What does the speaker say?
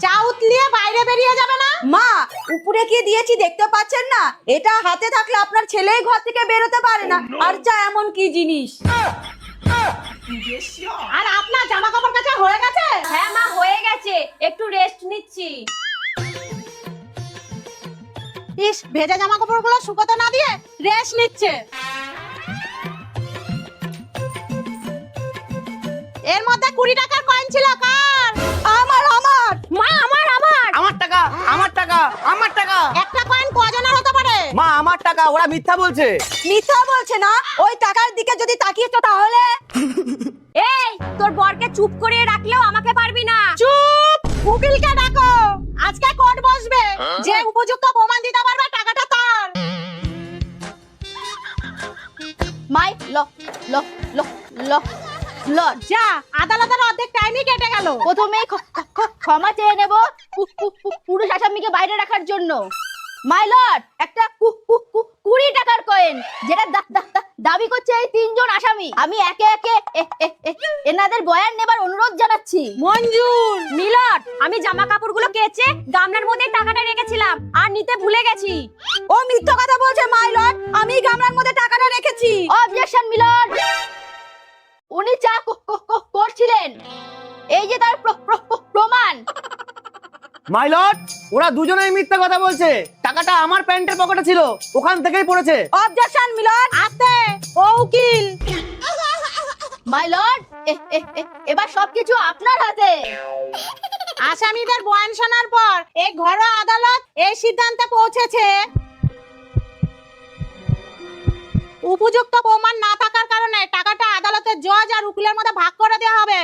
চা উতলিয়ে বাইরে বেরিয়ে যাবে না? মা, উপরে কি দিয়েছি দেখতে পাচ্ছেন না? এটা হাতে থাকলে আপনার ছেলেই ঘর থেকে বেরোতে পারে না। আর চা এমন কি জিনিস? আর আপনার জামা কাপড় কাচা হয়ে গেছে? হ্যাঁ মা, হয়ে গেছে, একটু রেস্ট নিচ্ছি। ইস, ভেজা জামা কাপড়গুলো শুকোতে না দিয়ে রেস্ট নিচ্ছে। এর মধ্যে 20 টাকার কয়েন ছিল কার? আমার আমার মা, আমার টাকা, আমার টাকা, আমার টাকা। একটা কয়েন কজনের হতে পারে? মা, আমার টাকা। ওরা মিথ্যা বলছে। মিথ্যা বলছে না? ওই টাকার দিকে যদি তাকিয়েছো তাহলে? এই তোর বরকে চুপ করিয়ে রাখলেও আমাকে পারবি না। চুপ! উকিলকে ডাকো, আজকে কোর্ট বসবে। যে উপযুক্ত প্রমাণ দিতে পারবে টাকাটা তার। মাই ল ল ল ল ল যা, আদালতের অর্ধেক টাইমই কেটে গেল। প্রথমেই ক্ষমা চেয়ে নেব পুরুষ আসামিকে বাইরে রাখার জন্য। মাই লর্ড, একটা 20 টাকার কয়েন যেটা দাবি করছে এই তিনজন আসামি। আমি একে একে এনাদের বয়ান নেবার অনুরোধ জানাচ্ছি। মঞ্জুর। মিলট, আমি জামা কাপড়গুলো কেচে গামলার মধ্যে টাকাটা রেখেছিলাম আর নিতে ভুলে গেছি। ও মিথ্যা কথা বলছে মাই লর্ড, আমি গামলার মধ্যে টাকাটা রেখেছি। অবজেকশন মিলর্ড, উনি চা করছিলেন, এই যে তার প্রমাণ। মাই লর্ড, ওরা দুজনেই মিথ্যা কথা বলছে। টাকাটা আমার প্যান্টের পকেটে ছিল, ওখান থেকেই পড়েছে। Objection milord. আস্তে, ও উকিল। মাই লর্ড, এবার সবকিছু আপনার হাতে। আসামিদের বয়ান শোনার পর এই ঘরোয়া আদালত এই সিদ্ধান্তে পৌঁছেছে, উপযুক্ত প্রমাণ না থাকার কারণে টাকাটা আদালতের জজ আর উকিলের মধ্যে ভাগ করে দেওয়া হবে।